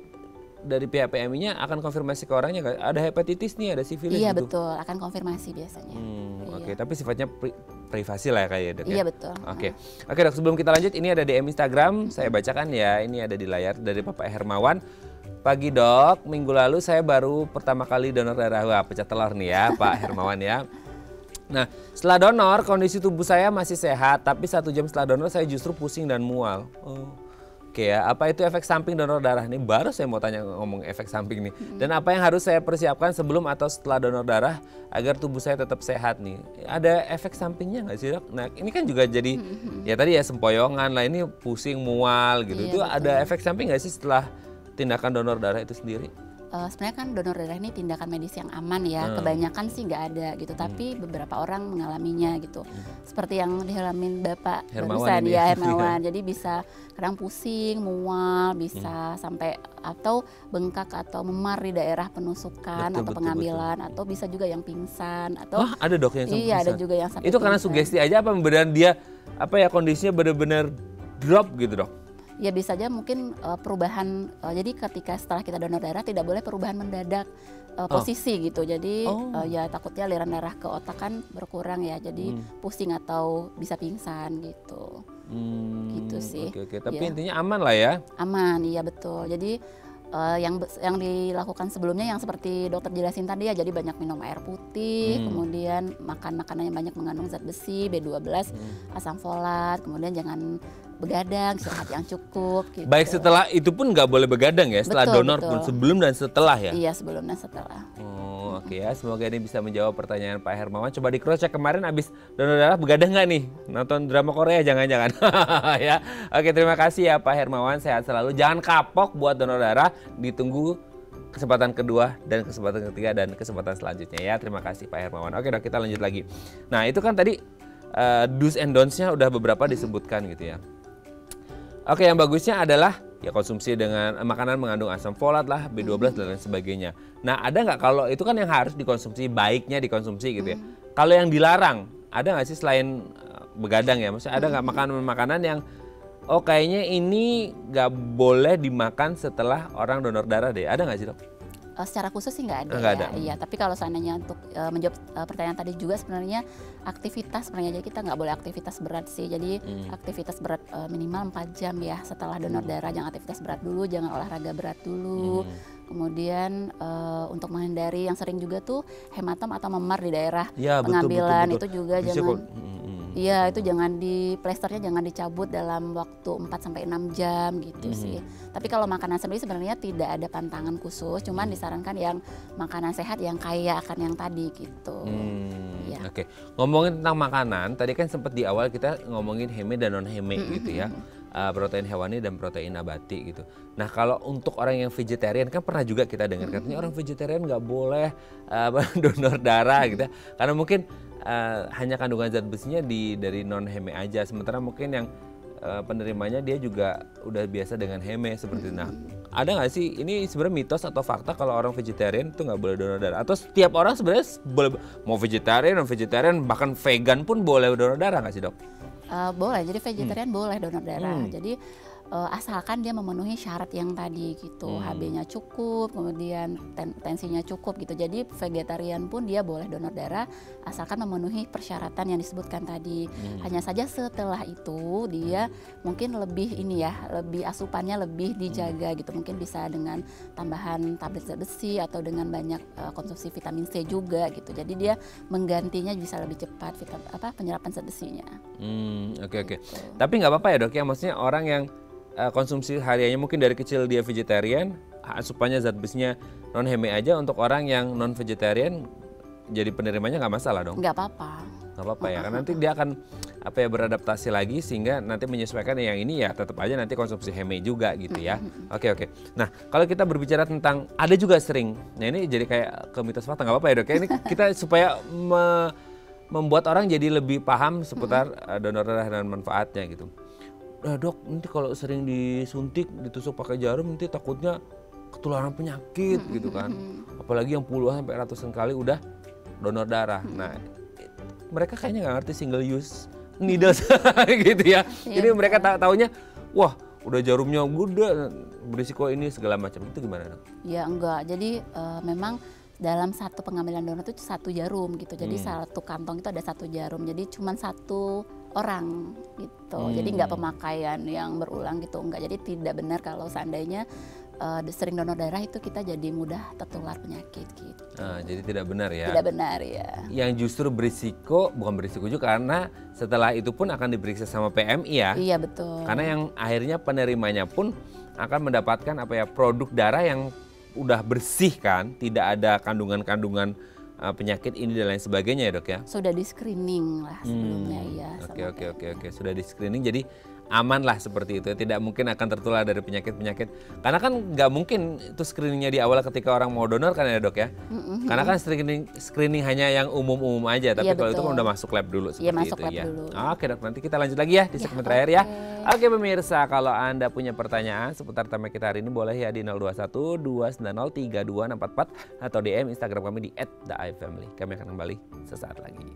dari pihak PMI-nya akan konfirmasi ke orangnya, ada hepatitis nih, ada sifilis iya, gitu. Betul, akan konfirmasi biasanya. Oke, tapi sifatnya privasi lah ya kayaknya dok. Iya betul. Oke dok, sebelum kita lanjut ini ada DM Instagram, saya bacakan ya, ini ada di layar dari Bapak Hermawan. Pagi dok, minggu lalu saya baru pertama kali donor darah. Wah, pecah telur nih ya Pak Hermawan ya. Nah, setelah donor kondisi tubuh saya masih sehat, tapi 1 jam setelah donor saya justru pusing dan mual. Oke ya, apa itu efek samping donor darah? Ini baru saya mau tanya ngomong efek samping nih. Dan apa yang harus saya persiapkan sebelum atau setelah donor darah agar tubuh saya tetap sehat nih? Ada efek sampingnya nggak sih, Dok? Nah ini kan juga jadi ya tadi ya sempoyongan lah, ini pusing, mual gitu. Iya, Itu betul. ada efek samping nggak sih setelah tindakan donor darah itu sendiri? Sebenarnya kan donor darah ini tindakan medis yang aman ya, kebanyakan sih nggak ada gitu, tapi beberapa orang mengalaminya gitu. Seperti yang dialamin Bapak barusan ya, Hermawan. Jadi bisa kadang pusing, mual, bisa sampai atau bengkak atau memar di daerah penusukan atau pengambilan, atau bisa juga yang pingsan atau Wah, ada Dok yang sampai iya, pingsan? ada juga yang sampai Itu karena pingsan. sugesti aja apa beneran dia apa ya kondisinya benar-benar drop gitu, Dok? Ya bisa aja mungkin perubahan, jadi ketika setelah kita donor darah tidak boleh perubahan mendadak posisi gitu. Jadi ya takutnya aliran darah ke otak kan berkurang ya, jadi pusing atau bisa pingsan gitu. Gitu sih. Oke. Tapi Ya. intinya aman lah ya? Aman, iya betul. Jadi yang dilakukan sebelumnya yang seperti dokter jelasin tadi ya, jadi banyak minum air putih, kemudian makan makanan yang banyak mengandung zat besi, B12, asam folat, kemudian jangan begadang, istirahat yang cukup gitu. Baik setelah itu pun nggak boleh begadang ya, setelah Betul, donor betul. pun, sebelum dan setelah ya? Iya, sebelum dan setelah. Oh, oke ya, semoga ini bisa menjawab pertanyaan Pak Hermawan. Coba di cross check kemarin abis donor darah begadang nggak nih? Nonton drama Korea jangan-jangan ya. Oke, terima kasih ya Pak Hermawan, sehat selalu. Jangan kapok buat donor darah, ditunggu kesempatan kedua dan kesempatan ketiga dan kesempatan selanjutnya ya. Terima kasih Pak Hermawan. Oke Dok, kita lanjut lagi. Nah itu kan tadi do's and don'ts-nya udah beberapa disebutkan gitu ya. Oke, yang bagusnya adalah ya konsumsi dengan makanan mengandung asam folat lah, B12 dan lain sebagainya. Nah, ada nggak kalau itu kan yang harus dikonsumsi, baiknya dikonsumsi gitu ya. Kalau yang dilarang, ada nggak sih selain begadang ya? Maksudnya ada nggak makanan-makanan yang kayaknya ini nggak boleh dimakan setelah orang donor darah deh? Ada nggak sih, Dok? Secara khusus sih nggak ada, Nggak ya. ada. Iya, tapi kalau seandainya untuk menjawab pertanyaan tadi juga sebenarnya aktivitas sebenarnya, jadi kita nggak boleh aktivitas berat sih. Jadi aktivitas berat minimal 4 jam ya setelah donor darah. Jangan aktivitas berat dulu, jangan olahraga berat dulu. Kemudian untuk menghindari yang sering juga tuh hematom atau memar di daerah Ya, pengambilan betul. itu juga Bisa jangan. kok. Iya, itu jangan plesternya jangan dicabut dalam waktu 4 sampai 6 jam gitu sih. Tapi kalau makanan sendiri sebenarnya tidak ada pantangan khusus, cuman disarankan yang makanan sehat yang kaya akan yang tadi gitu. Ya. Oke, ngomongin tentang makanan, tadi kan sempat di awal kita ngomongin heme dan non heme gitu ya. Protein hewani dan protein nabati gitu. Nah kalau untuk orang yang vegetarian kan pernah juga kita dengar katanya orang vegetarian nggak boleh donor darah gitu ya. Karena mungkin hanya kandungan zat besinya dari non heme aja. Sementara mungkin yang penerimanya dia juga udah biasa dengan heme seperti itu. Nah ada nggak sih ini sebenarnya mitos atau fakta kalau orang vegetarian itu nggak boleh donor darah? Atau setiap orang sebenarnya boleh mau vegetarian, non vegetarian bahkan vegan pun boleh donor darah nggak sih, Dok? Boleh, jadi vegetarian boleh donor darah. Jadi asalkan dia memenuhi syarat yang tadi gitu, HB-nya cukup, kemudian tensinya cukup gitu. Jadi vegetarian pun dia boleh donor darah asalkan memenuhi persyaratan yang disebutkan tadi. Hanya saja setelah itu dia mungkin lebih lebih asupannya lebih dijaga gitu. Mungkin bisa dengan tambahan tablet zat besi atau dengan banyak konsumsi vitamin C juga gitu. Jadi dia menggantinya bisa lebih cepat penyerapan zat besinya. Oke. Gitu. Tapi nggak apa-apa ya, Dok ya, maksudnya orang yang konsumsi hariannya mungkin dari kecil dia vegetarian, asupannya zat besinya non heme aja, untuk orang yang non vegetarian jadi penerimanya nggak masalah dong? Nggak apa-apa. Nggak apa-apa ya, karena nanti dia akan beradaptasi lagi sehingga nanti menyesuaikan yang ini ya tetap aja nanti konsumsi heme juga gitu ya. Oke. Nah kalau kita berbicara tentang ada juga sering, nah ini jadi kayak ke mitos fakta, nggak apa-apa ya, Dok ya, ini kita supaya membuat orang jadi lebih paham seputar donor darah dan manfaatnya gitu. Dok, nanti kalau sering disuntik, ditusuk pakai jarum, nanti takutnya ketularan penyakit gitu kan. Apalagi yang puluhan sampai ratusan kali udah donor darah. Nah, mereka kayaknya nggak ngerti single use needles gitu ya. Jadi mereka taunya, wah udah jarumnya gede, berisiko ini segala macam. Itu gimana, Dok? Ya enggak, jadi memang dalam satu pengambilan donor itu satu jarum gitu. Jadi satu kantong itu ada satu jarum. Jadi cuma satu orang gitu. Jadi nggak pemakaian yang berulang gitu, enggak. Jadi tidak benar kalau seandainya sering donor darah itu kita jadi mudah tertular penyakit gitu. Jadi tidak benar ya? Tidak benar ya. Yang justru berisiko, bukan berisiko juga karena setelah itu pun akan diperiksa sama PMI ya? Iya betul. Karena yang akhirnya penerimanya pun akan mendapatkan produk darah yang udah bersih kan, tidak ada kandungan-kandungan penyakit ini dan lain sebagainya ya dok ya? Sudah di screening lah sebelumnya ya. Oke. Sudah di screening jadi aman lah seperti itu. Tidak mungkin akan tertular dari penyakit-penyakit. Karena kan nggak mungkin itu screeningnya di awal ketika orang mau donor kan ya dok ya? Karena kan screening hanya yang umum-umum aja. Tapi kalau itu kan udah masuk lab dulu seperti masuk itu lab ya. dulu. Oke dok, nanti kita lanjut lagi ya di segmen terakhir ya. Oke pemirsa, kalau Anda punya pertanyaan seputar tema kita hari ini boleh ya di 021 290 32644 atau DM Instagram kami di @theifamily. Kami akan kembali sesaat lagi.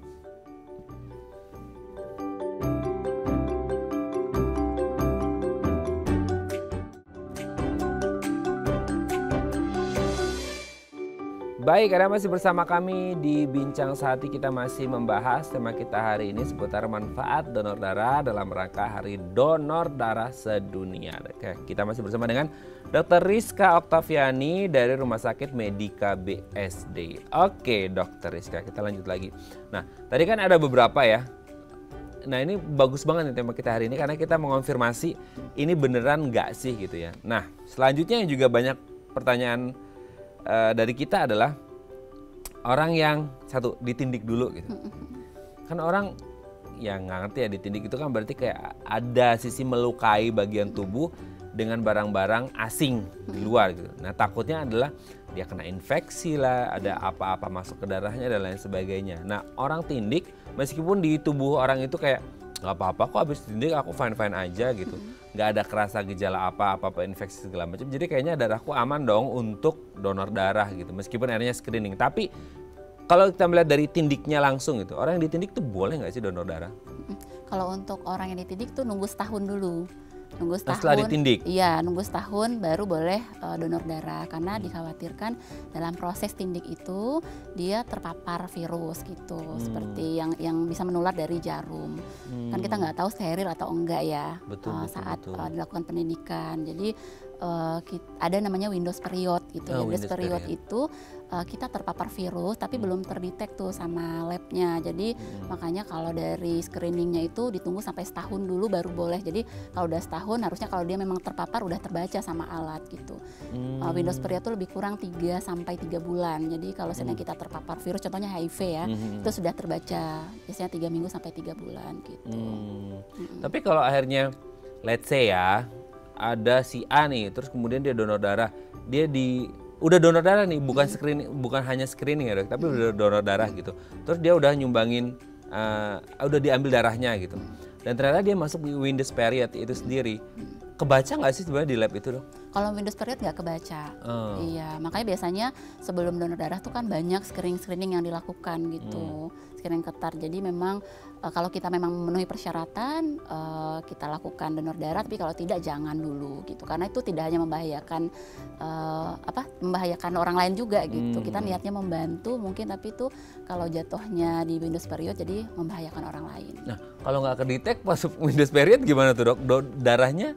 Baik, Anda masih bersama kami di Bincang Sehati. Kita masih membahas tema kita hari ini seputar manfaat donor darah dalam rangka Hari Donor Darah Sedunia. Oke, kita masih bersama dengan Dr. Rizka Oktaviani dari Rumah Sakit Medika BSD. Oke, Dr. Rizka, kita lanjut lagi. Nah, tadi kan ada beberapa ya. Nah, ini bagus banget nih tema kita hari ini karena kita mengonfirmasi ini beneran nggak sih gitu ya. Nah, selanjutnya yang juga banyak pertanyaan dari kita adalah orang yang satu ditindik dulu gitu. Kan orang yang nggak ngerti ya, ditindik itu kan berarti kayak ada sisi melukai bagian tubuh dengan barang-barang asing di luar gitu. Nah takutnya adalah dia kena infeksi lah, ada apa-apa masuk ke darahnya dan lain sebagainya. Nah orang tindik meskipun di tubuh orang itu kayak nggak apa-apa kok, habis tindik aku fine-fine aja gitu, nggak ada kerasa gejala apa-apa infeksi segala macam, jadi kayaknya darahku aman dong untuk donor darah gitu meskipun akhirnya screening. Tapi kalau kita melihat dari tindiknya langsung gitu, orang yang ditindik tuh boleh nggak sih donor darah? Kalau untuk orang yang ditindik tuh nunggu setahun dulu. Nunggu setahun, setelah ditindik? Iya, nunggu setahun baru boleh donor darah karena dikhawatirkan dalam proses tindik itu dia terpapar virus gitu, seperti yang bisa menular dari jarum. Kan kita nggak tahu steril atau enggak ya saat dilakukan pendidikan. Jadi ada namanya Windows period gitu. Windows period itu kita terpapar virus tapi belum terdetek tuh sama labnya. Jadi makanya kalau dari screeningnya itu ditunggu sampai setahun dulu baru boleh. Jadi kalau udah setahun harusnya kalau dia memang terpapar udah terbaca sama alat gitu. Windows period itu lebih kurang 3 sampai 3 bulan. Jadi kalau seandainya kita terpapar virus contohnya HIV ya, itu sudah terbaca biasanya 3 minggu sampai 3 bulan gitu. Tapi kalau akhirnya let's say ya ada si A nih, terus kemudian dia donor darah, dia udah donor darah nih, bukan screening, bukan hanya screening ya dok, tapi udah donor darah gitu. Terus dia udah nyumbangin, udah diambil darahnya gitu. Dan ternyata dia masuk di Windows period itu sendiri. Kebaca nggak sih sebenarnya di lab itu dok? Kalau Windows period nggak kebaca. Iya, makanya biasanya sebelum donor darah tuh kan banyak screening yang dilakukan gitu, screening ketat. Jadi memang kalau kita memang memenuhi persyaratan kita lakukan donor darah, tapi kalau tidak jangan dulu gitu, karena itu tidak hanya membahayakan orang lain juga gitu. Kita niatnya membantu mungkin, tapi itu kalau jatuhnya di Windows period jadi membahayakan orang lain. Nah kalau nggak kedetek masuk Windows period gimana tuh dok? Darahnya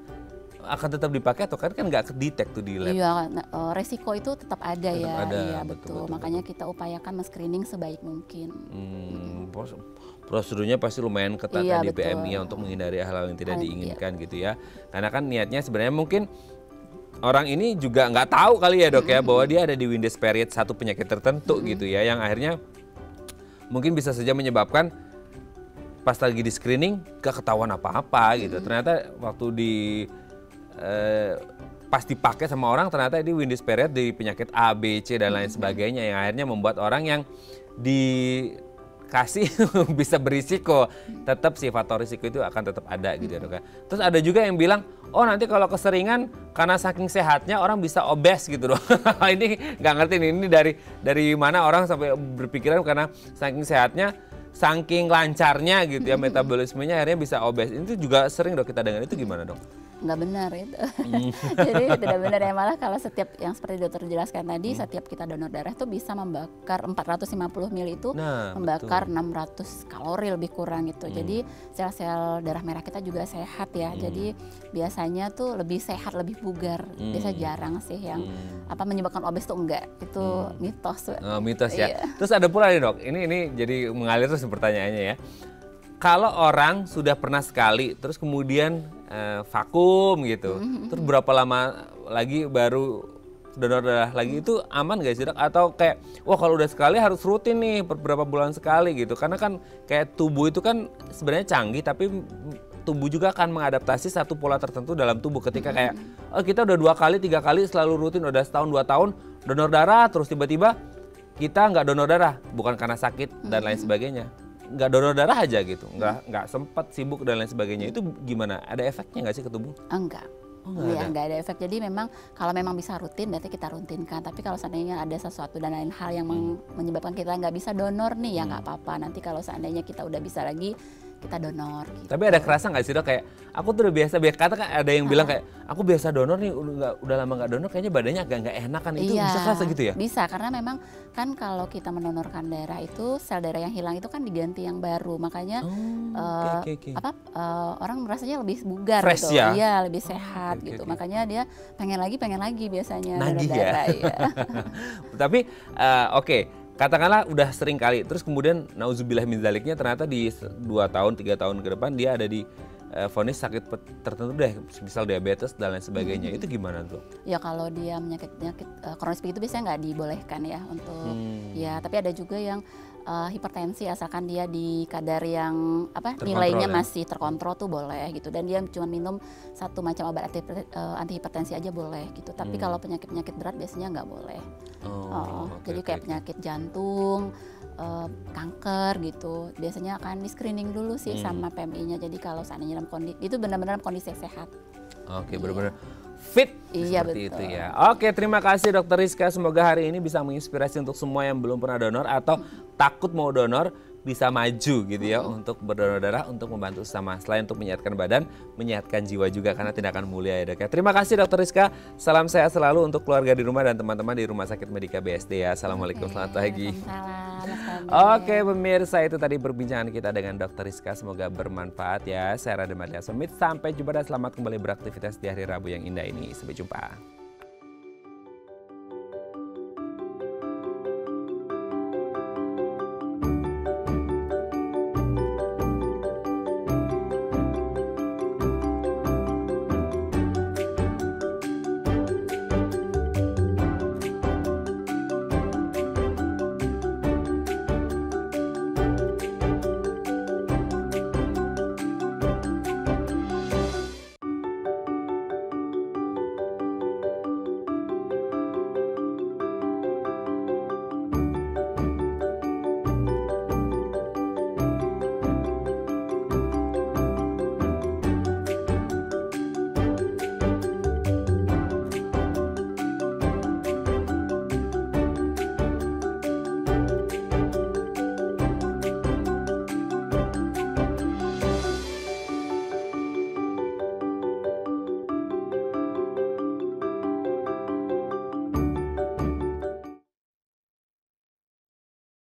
akan tetap dipakai atau kan nggak kedetek tuh di lab? Iya, resiko itu tetap ada. Iya betul. Makanya kita upayakan men-screening sebaik mungkin. Prosedurnya pasti lumayan ketat di PMI untuk menghindari hal-hal yang tidak diinginkan gitu ya. Karena kan niatnya sebenarnya mungkin orang ini juga nggak tahu kali ya dok ya bahwa dia ada di Windows period satu penyakit tertentu gitu ya, yang akhirnya mungkin bisa saja menyebabkan pas lagi di screening gak ketahuan apa-apa gitu. Ternyata waktu pas dipakai sama orang ternyata di Windows period di penyakit A, B, C dan lain sebagainya, yang akhirnya membuat orang yang dikasih bisa berisiko. Tetap si faktor risiko itu akan tetap ada gitu ya dok. Terus ada juga yang bilang, oh nanti kalau keseringan karena saking sehatnya orang bisa obes gitu dok. Ini nggak ngerti nih, ini dari mana orang sampai berpikiran karena saking sehatnya, saking lancarnya gitu ya metabolismenya akhirnya bisa obes. Itu juga sering dok kita dengar, itu gimana dok? nggak benar itu. Jadi tidak benar ya, malah kalau setiap yang seperti dokter jelaskan tadi, setiap kita donor darah tuh bisa membakar 450 ml itu membakar 600 kalori lebih kurang gitu. Jadi sel-sel darah merah kita juga sehat ya. Jadi biasanya tuh lebih sehat, lebih bugar. Biasa jarang sih yang menyebabkan obes tuh enggak. Itu mitos. Mitos ya. Terus ada pula nih dok, ini jadi mengalir terus pertanyaannya ya. Kalau orang sudah pernah sekali, terus kemudian vakum gitu, terus berapa lama lagi baru donor darah lagi, itu aman gak sih dok? Atau kayak, wah kalau udah sekali harus rutin nih beberapa bulan sekali gitu? Karena kan kayak tubuh itu kan sebenarnya canggih, tapi tubuh juga akan mengadaptasi satu pola tertentu dalam tubuh. Ketika kayak, oh kita udah 2 kali, 3 kali selalu rutin, udah setahun 2 tahun donor darah, terus tiba-tiba kita nggak donor darah, bukan karena sakit dan lain sebagainya. Nggak donor darah aja gitu, nggak sempat sibuk dan lain sebagainya, itu gimana? Ada efeknya nggak sih ke tubuh? Enggak. Nggak ada efek. Jadi memang kalau memang bisa rutin, berarti kita rutinkan. Tapi kalau seandainya ada sesuatu dan lain hal yang menyebabkan kita nggak bisa donor nih, ya nggak apa-apa. Nanti kalau seandainya kita udah bisa lagi, kita donor. Gitu. Tapi ada kerasa nggak sih dok, kayak aku tuh udah biasa, kata kan ada yang bilang kayak aku biasa donor nih, udah lama nggak donor, kayaknya badannya agak nggak enak kan, itu bisa kerasa gitu ya? Bisa, karena memang kan kalau kita mendonorkan darah itu sel darah yang hilang itu kan diganti yang baru, makanya orang merasanya lebih bugar. Fresh gitu, ya? Iya lebih sehat gitu, makanya dia pengen lagi biasanya nagih donor darah. Ya? Tapi katakanlah udah sering kali, terus kemudian nauzubillah min zaliknya ternyata di 2 tahun, 3 tahun ke depan dia ada di vonis sakit tertentu deh, misal diabetes dan lain sebagainya, itu gimana tuh? Ya kalau dia penyakit kronis begitu biasanya nggak dibolehkan ya untuk ya, tapi ada juga yang hipertensi asalkan dia di kadar yang nilainya masih terkontrol tuh boleh gitu, dan dia cuma minum satu macam obat anti hipertensi aja boleh gitu. Tapi kalau penyakit berat biasanya nggak boleh. Jadi kayak penyakit jantung, kanker gitu, biasanya akan di screening dulu sih sama PMI-nya. Jadi kalau seandainya dalam kondisi itu benar-benar kondisi sehat. Benar-benar fit seperti itu ya. Terima kasih Dokter Rizka. Semoga hari ini bisa menginspirasi untuk semua yang belum pernah donor atau takut mau donor, bisa maju gitu ya untuk berdonor darah, untuk membantu sesama. Selain untuk menyehatkan badan, menyehatkan jiwa juga, karena tindakan mulia ya dok ya. Terima kasih Dokter Rizka. Salam sehat selalu untuk keluarga di rumah dan teman-teman di Rumah Sakit Medika BSD ya. Assalamualaikum, selamat pagi. Pemirsa, itu tadi perbincangan kita dengan Dokter Rizka. Semoga bermanfaat ya. Saya Raden Maria Sumit. Sampai jumpa dan selamat kembali beraktivitas di hari Rabu yang indah ini. Sampai jumpa.